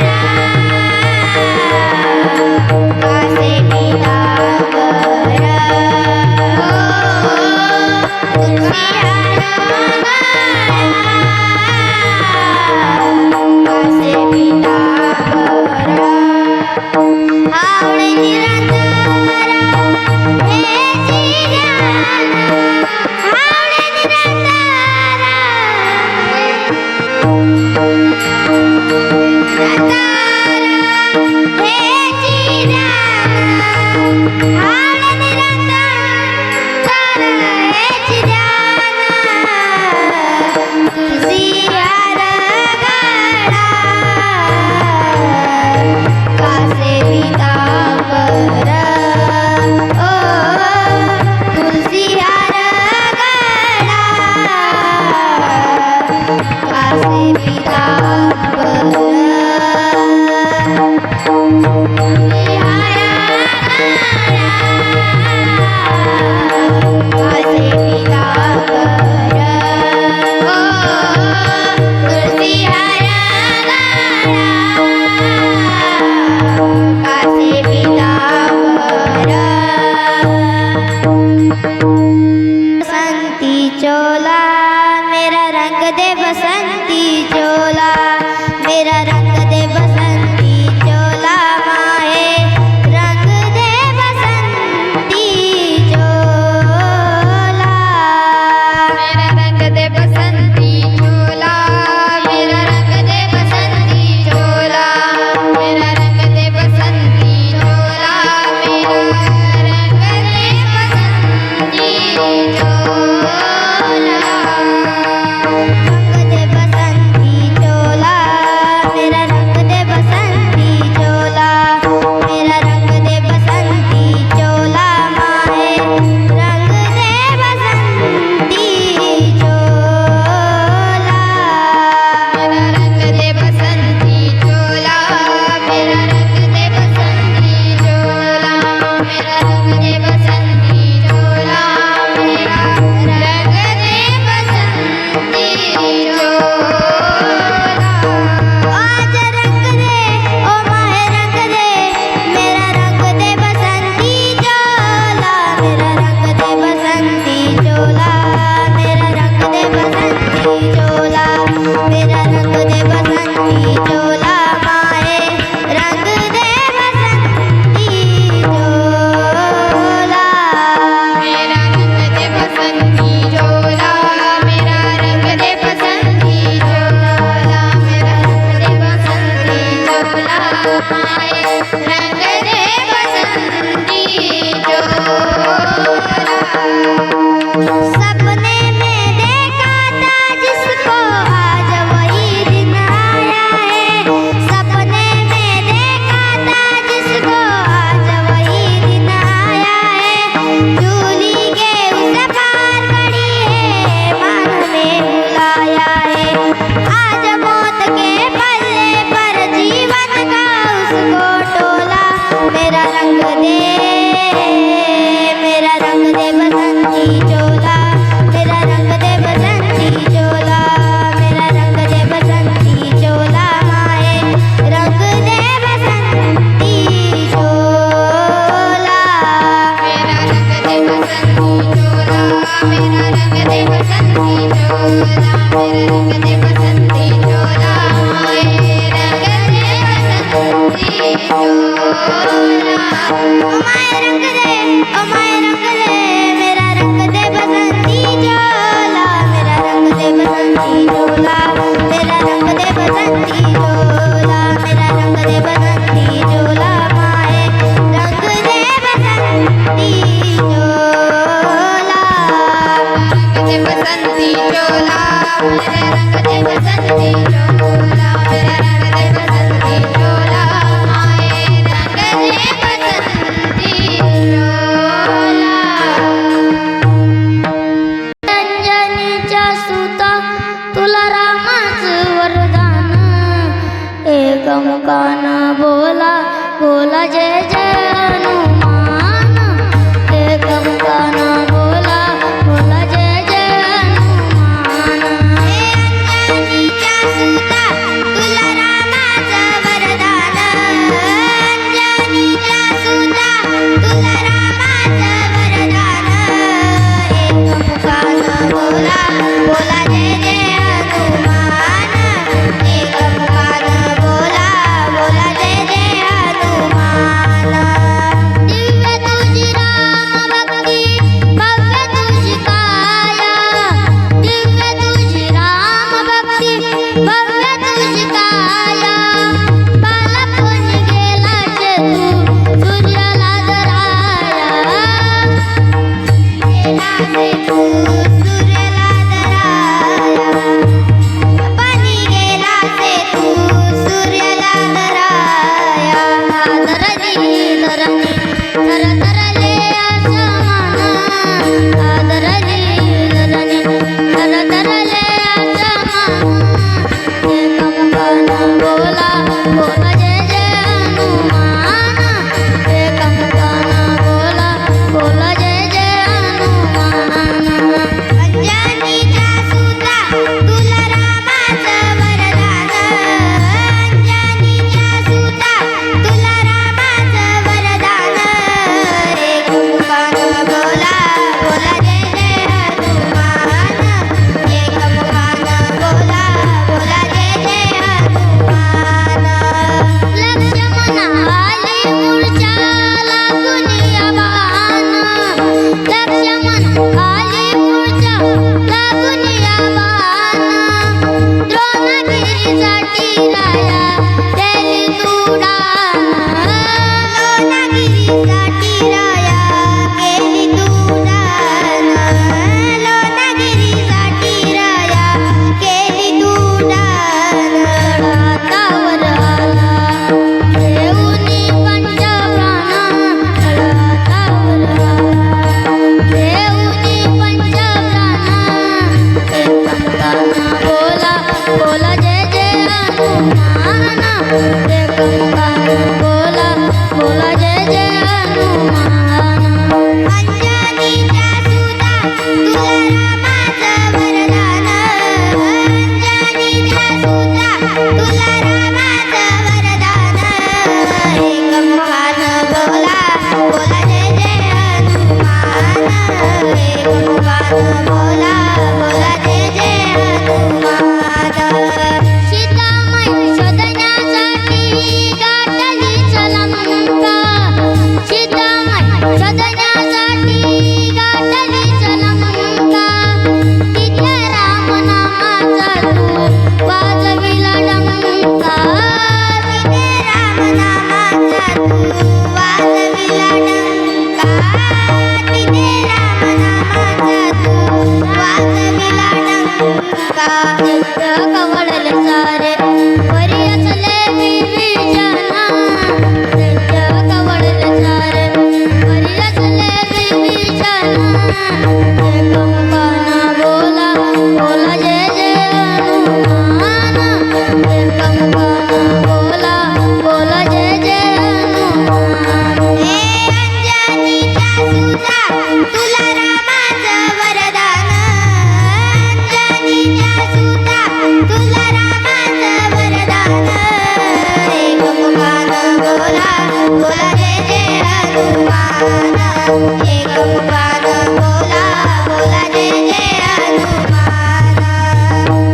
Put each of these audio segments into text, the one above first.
Para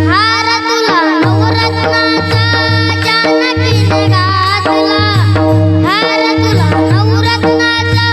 हार तुला नवरत्नाचा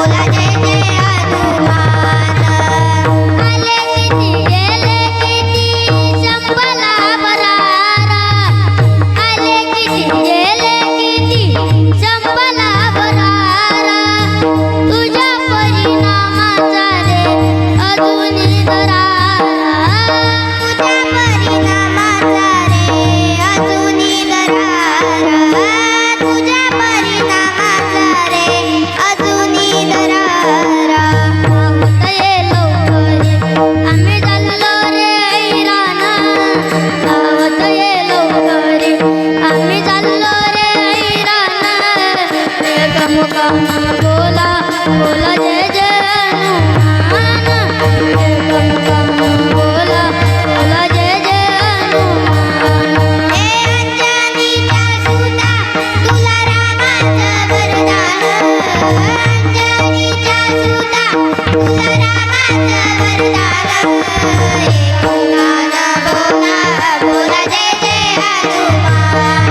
बोला जय जय हनुमान आले किती गेले किती संपला बरारा आले किती गेले किती संपला बरारा तुझ्या परिणामाचा रे अजूनी दरारा तुझ्या परिणामाचा रे अजूनी दरारा तुझ्या परिणामाचा रे अजूनी दरारा होत ये लवकर आम्ही चाललो रे ऐरान होत ये लवकर आम्ही चाललो रे ऐरान एकमुखानं बोला बोला जय जय हनुमान एकमुखानं बोला बोला जय जय हनुमान हे अंजनीच्या सुता तुला रामाचं वरदान अंजनीच्या सुता तुला रामाचं वरदान एकमुखानं बोला बोला जय जय हनुमान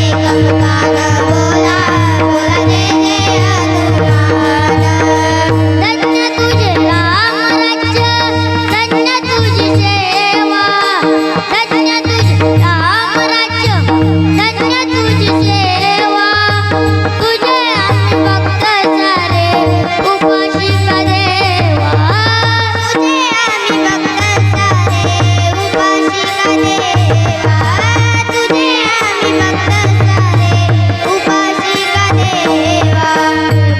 एकमुखानं बोला बोला जय जय हनुमान धन्य तुझे राम राज्य धन्य तुझी सेवा धन्य तुझे राम राज्य धन्य तुझी सेवा तुझे आम्ही भक्त सारे उपाशी का देवा तुझे आम्ही भक्त सारे उपाशी का देवा तुझे आम्ही भक्त सारे उपाशी का देवा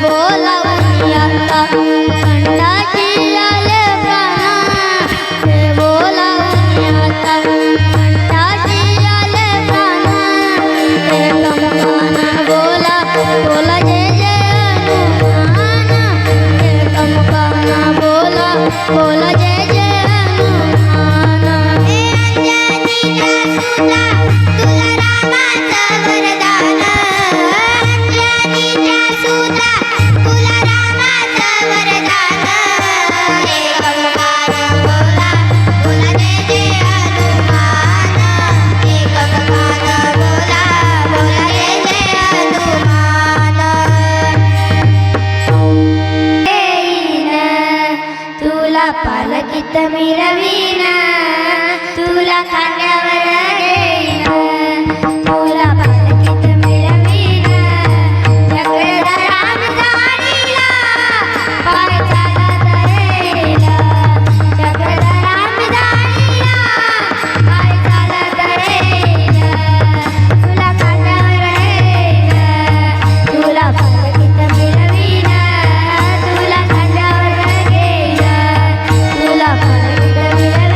बोलावून आता कंठाशी आले प्राण हे बोलावून आता कंठाशी आले प्राण एकमुखानं बोला बोला जय जय हनुमान एकमुखानं बोला बोला जय जय हनुमान हे अंजनीच्या सुता तुला रामाचं वरदान अंजनीच्या सुता तुला रामाचं वरदान एकमुखानं बोला बोला जय जय हनुमान एकमुखानं बोला बोला जय जय हनुमान येईन तुला पालखीत मिरवीन तुला खांद्यावर घेईन तुला पालखीत मिरवीन चक्रधराम जाणीला पाय चालत रेल चक्रधराम जाणीला पाय चालत रेल तुला खांद्यावर घेईन तुला पालखीत मिरवीन तुला खांद्यावर घेईन तुला पालखीत मिरवीन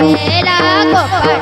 गेला गोपाळ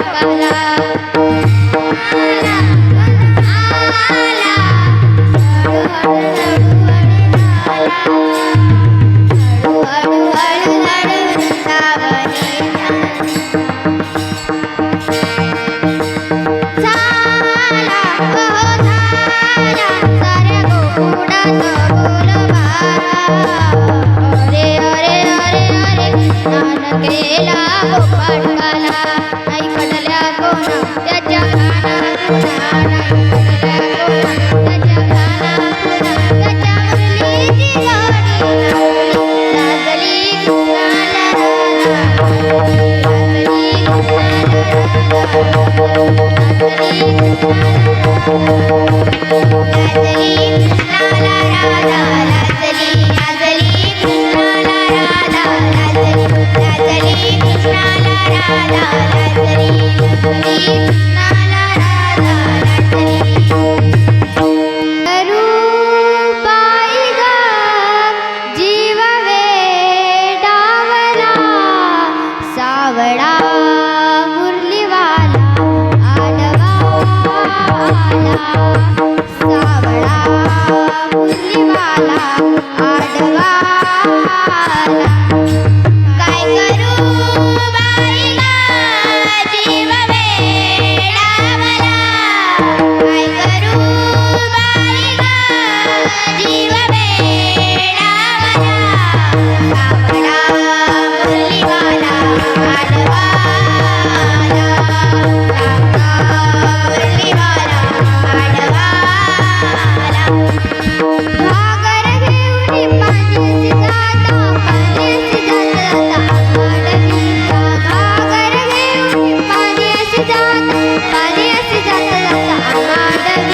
कृष्णाला राधा लाजली लाजली कृष्णाला राधा लाजली लाजली कृष्णाला राधा लाजली लाजली कृष्णाला राधा लाजली रूपाई ग जीव वेडावला सावळा मुरलीवाला आडवा सावळा मुरलीवाला आडवा काय करू बाई ग जीव वेडावला काय करू बाई ग जीव वेडावला सावळा मुरलीवाला आडवा घागर घेऊन पाण्याची जाता पाण्याची जाता आडवीचा घागर घेऊन पाण्याची जाता पाण्याची जाता आडवीचा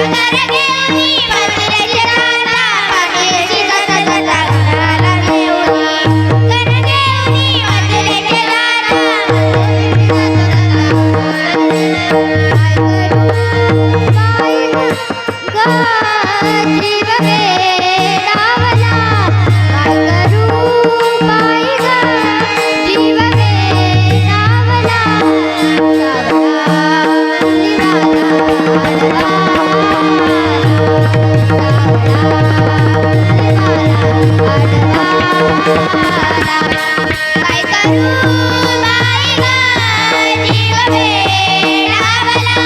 घागर घेऊन पाण्याची जाता पाण्याची जाता घराला घेऊन घर घेऊन पाण्याची जाता काय करू बाई ग जीव वेडावला काय करू बाई ग जीव वेडावला सावळा मुरलीवाला काय करू बाई ग जीव वेडावला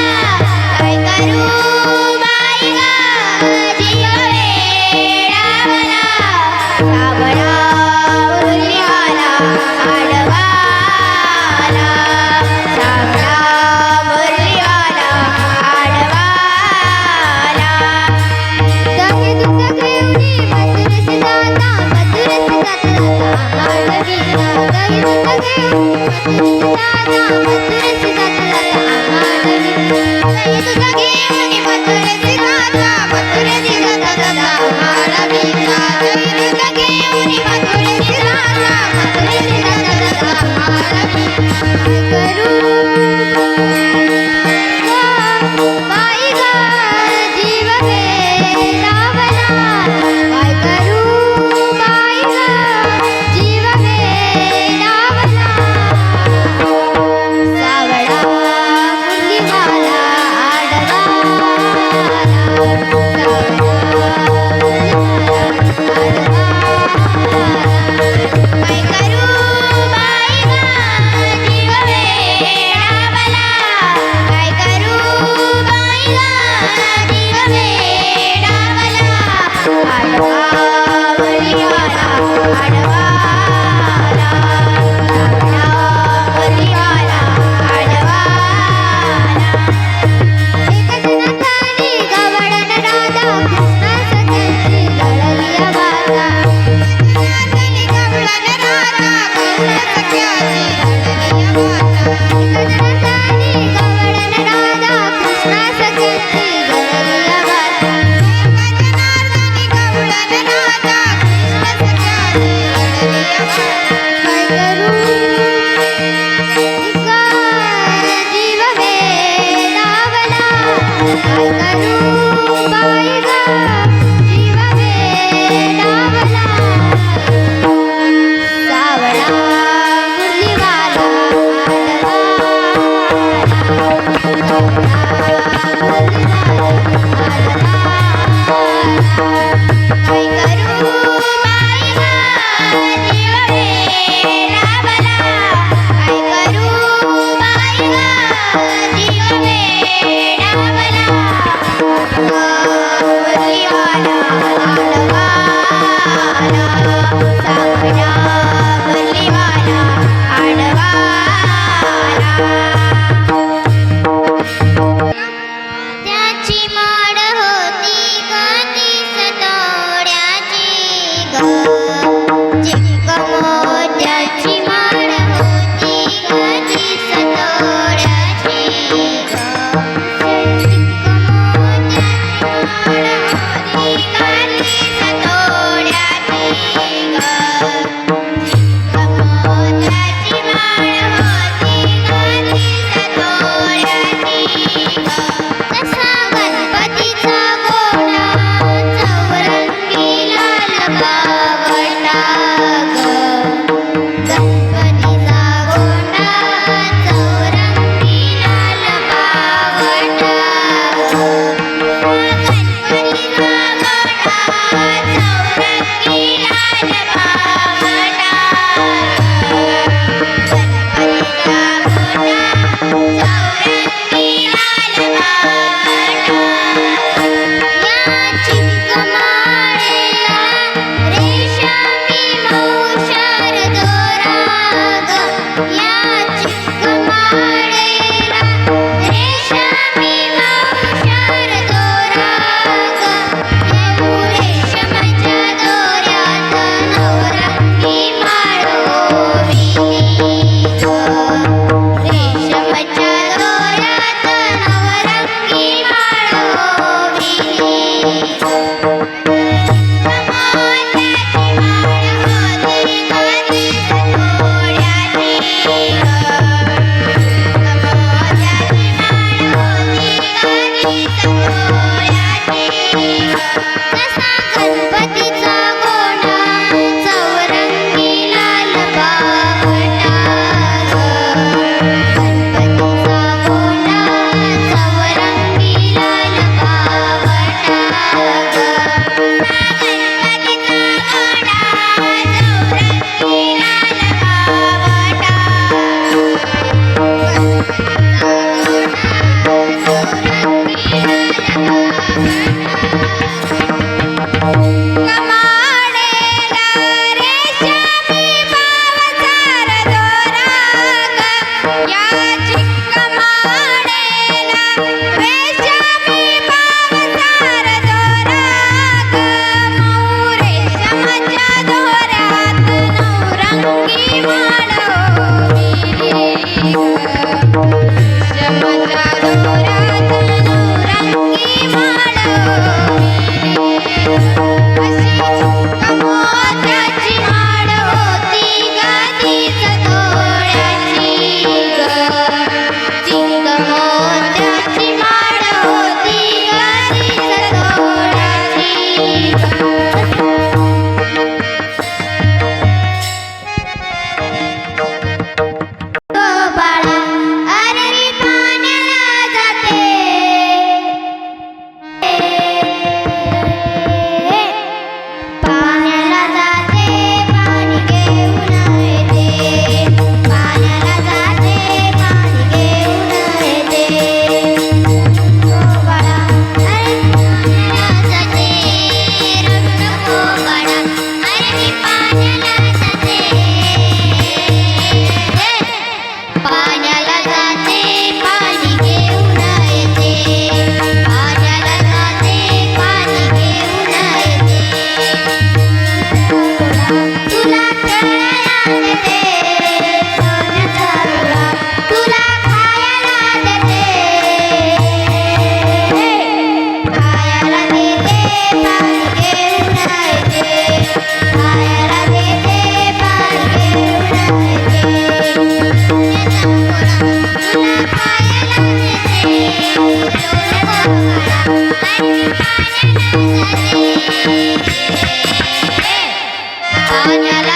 काय करू बाई ग जीव वेडावला सावळा मुरलीवाला आडवाला सावळा मुरलीवाला आडवाला दही दूध घेऊनी मथुरेशी जाता मथुरेशी जाता आडवीचा दही दूध घेऊनी मथुरेशी जाता मथुरेशी जाता आडवीचा दही दूध घेऊनी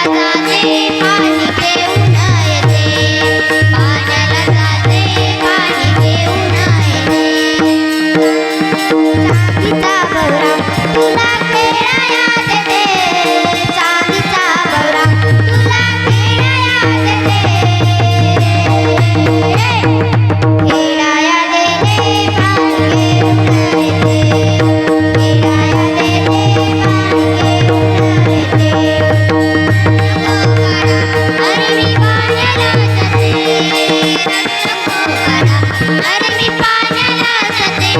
जाते पाणी घेऊन येते पाण्याला जाते पाणी घेऊन येते चांदीचा भवरा तुला खेळाया देते चांदीचा भवरा तुला खेळाया देते खेळाया देते पाणी घेऊन येते खेळाया देते पाणी घेऊन येते अरे मी पाण्याला जाते अरे मी पाण्याला जाते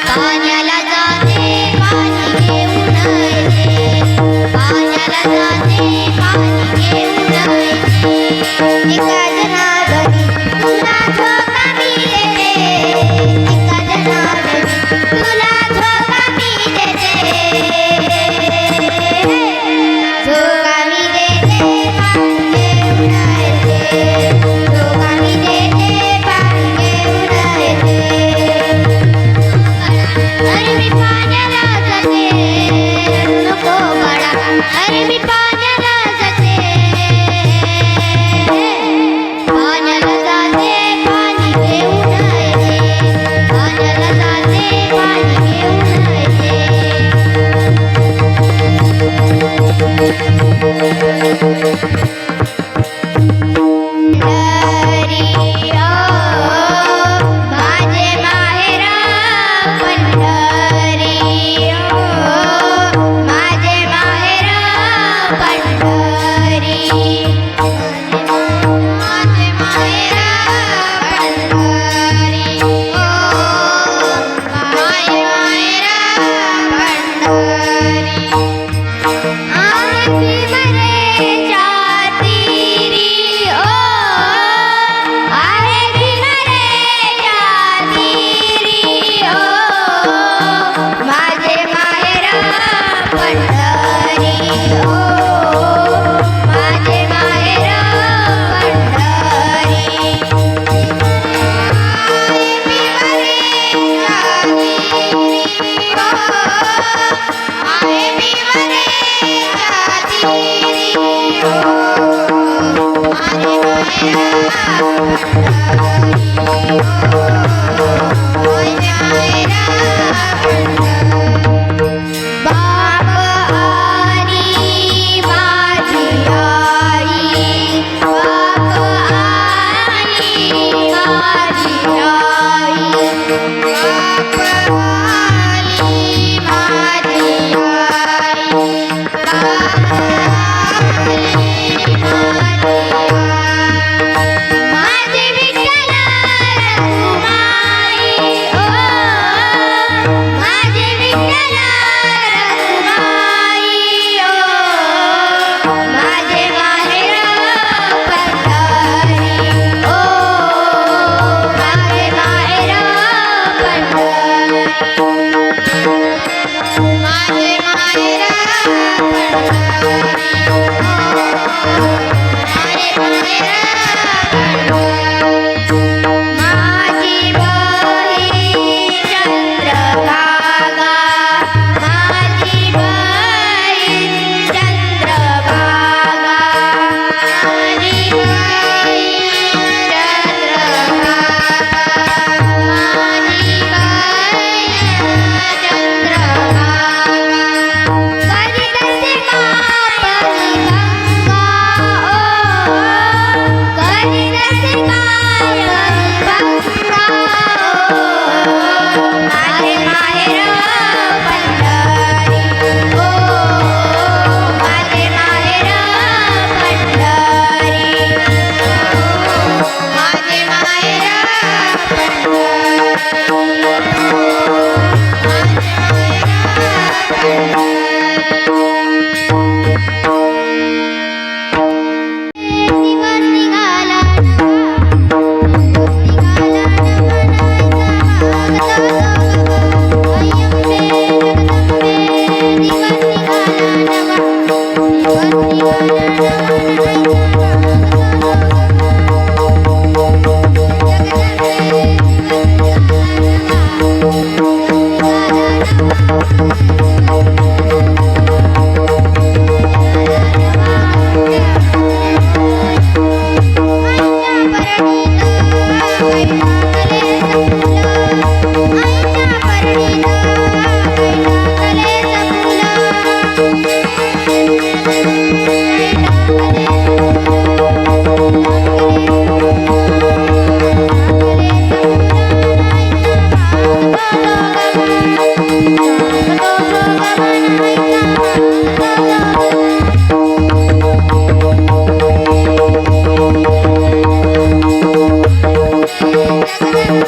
पाण्याला जाते पाणी घेऊन येते पाण्याला जाते पाणी घेऊन येते एका जनावरी तुला झोका मी देते एका जनावरी तुला झोका मी देते झोका मी देते पाणी घेऊन येते झोका मी देते पाणी घेऊन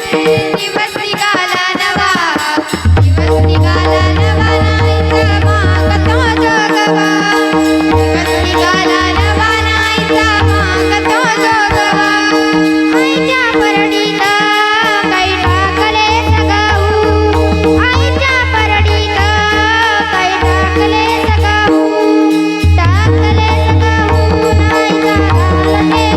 दिवस निघाला नवा नाहीचा मागतो जोगवा दिवस निघाला नवा नाहीचा मागतो जोगवा आईच्या परडीत काही टाकले सगाऊ आईच्या परडीत काही टाकले सगाऊ नाहीचा घालते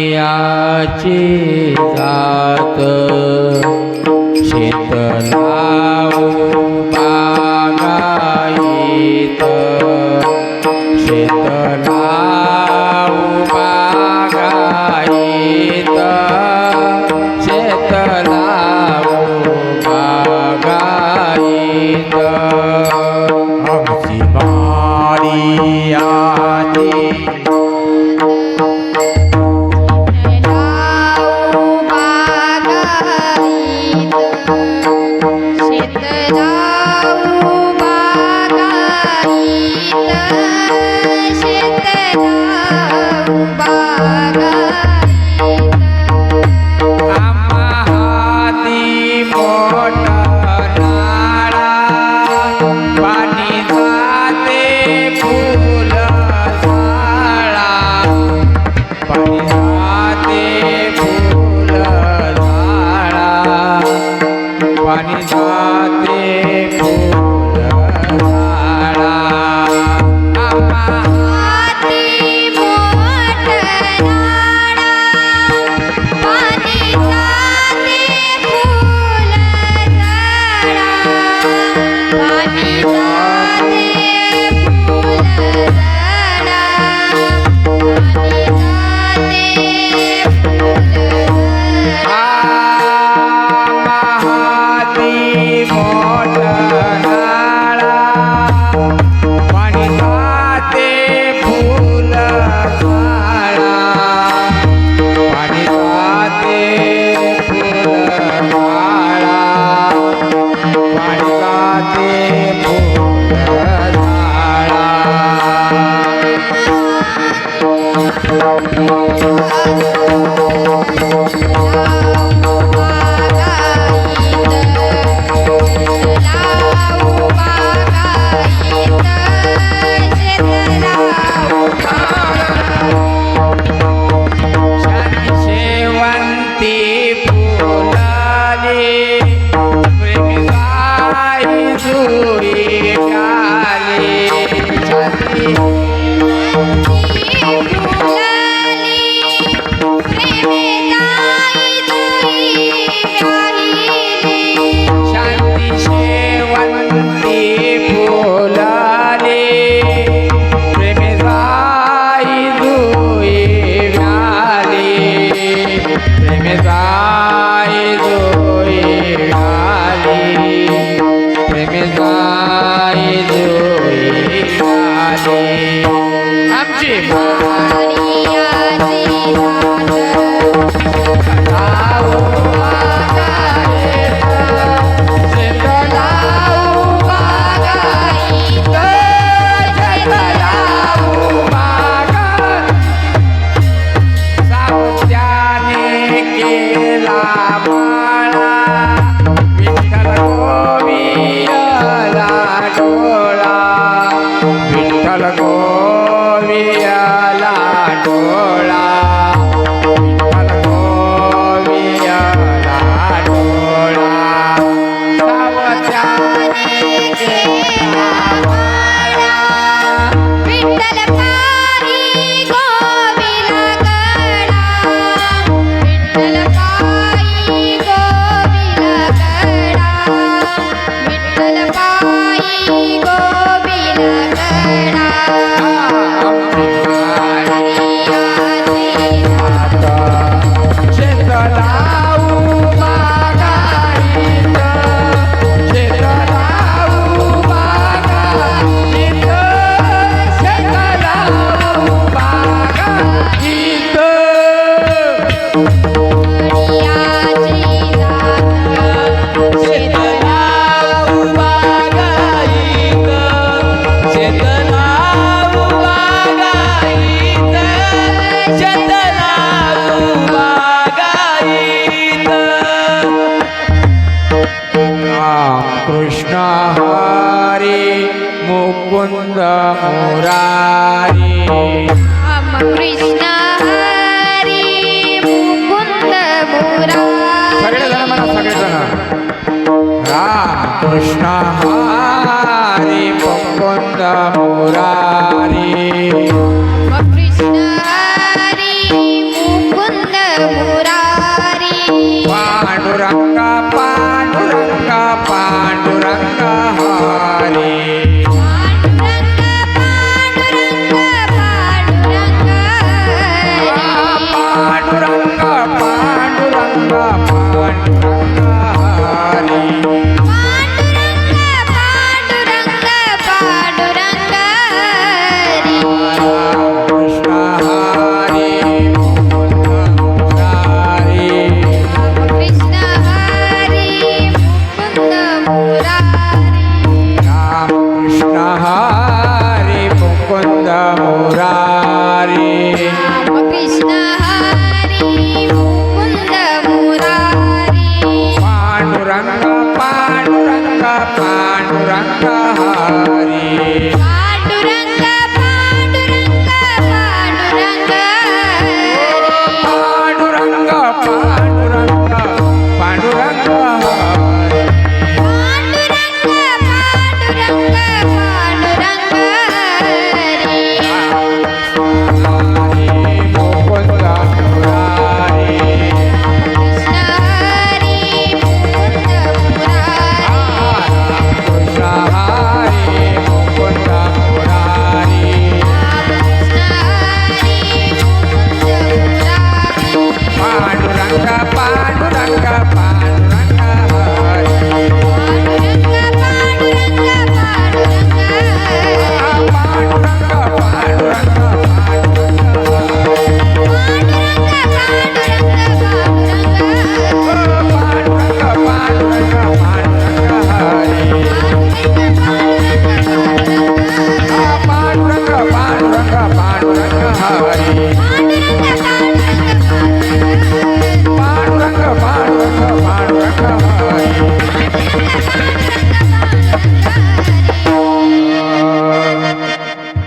आळीयाची जात शेतलाऊ बागायत शेतलाऊ बागायत शेतलाऊ बागायत आमची माळीयाची पाणी जाते फूल झाडा हाती मोठ नाडा पाणी जाते फूल झाडा पाणी जाते फूल झाडा पाणी जाते फूल झाडा मोठ नाळा पाणी जाते फूल झाडा पाणी जाते फूल झाडा पाणी जाते फूल शेवंती फुलाले प्रेमी जाई जुई प्याले शांती शांती शेवंती फुलाले प्रेमी जाई जुई प्याले प्रेमी जाई जुई प्याले प्रेमी जाई जुई प्याले आमची केला मुरारी राम कृष्ण हरी मुकुंद मुरारी सगळेजण म्हणा सगळेजण राम कृष्ण हरी मुकुंद मुरारी राम कृष्ण हरी मुकुंद मुरारी पांडुरंग पांडुरंग पांडुरंग हरी पांडुरंग पांडुरंग पांडुरंग पांडुरंग पांडुरंग पांडुरंग हरी पांडुरंग पांडुरंग पांडुरंग हरी कृष्ण हरी मुरारी कृष्ण हरी मुकुंद मुरारी राम कृष्ण हरी मुकुंद मुरारी कृष्ण हरी मुकुंद मुरारी पांडुरंग पांडुरंग पांडुरंग हरी पांडुरंग पांडुरंग पांडुरंग पांडुरंग पांडुरंग पांडुरंग हरी पांडुरंग पांडुरंग पांडुरंग हरी मुकुंद मुरारी कृष्ण हरी मुकुंद मुरारी कृष्ण हरी मुकुंद मुरारी कृष्ण हरी मुकुंद मुरारी पांडुरंग पांडुरंग पांडुरंग हरी पांडुरंग पांडुरंग पांडुरंग पांडुरंग पांडुरंग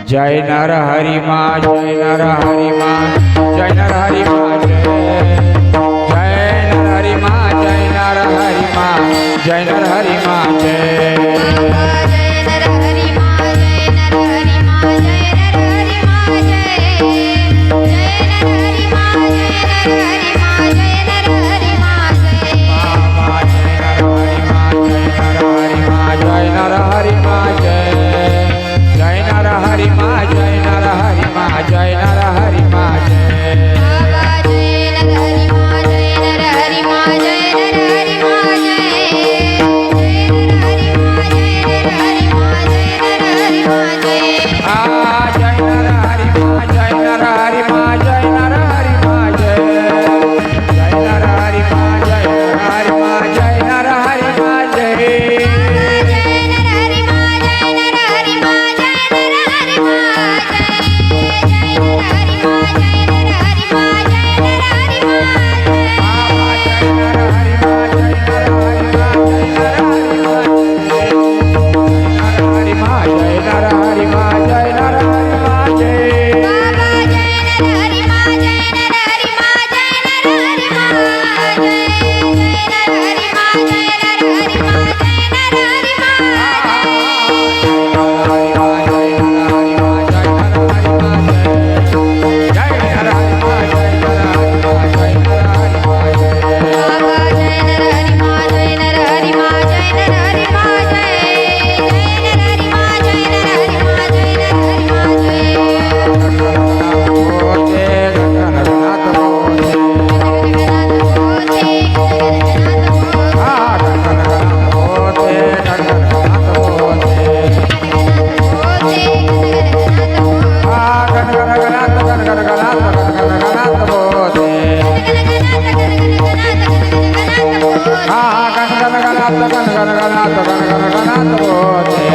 जय नर हरि माँ जय नर हरि माँ जय नर हरि माँ जय नर हरि माँ जय नर हरि माँ जय नर हरि माँ जय जय नर हरि माँ जय नर हरि माँ जय नर हरि माँ जय नर हरि माँ जय जय नर हरि माँ जय नर हरि माँ जय नर हरि माँ जय जय नर हरि माँ जय नर हरि माँ जय नर हरि माँ जय गण गण गणात बोते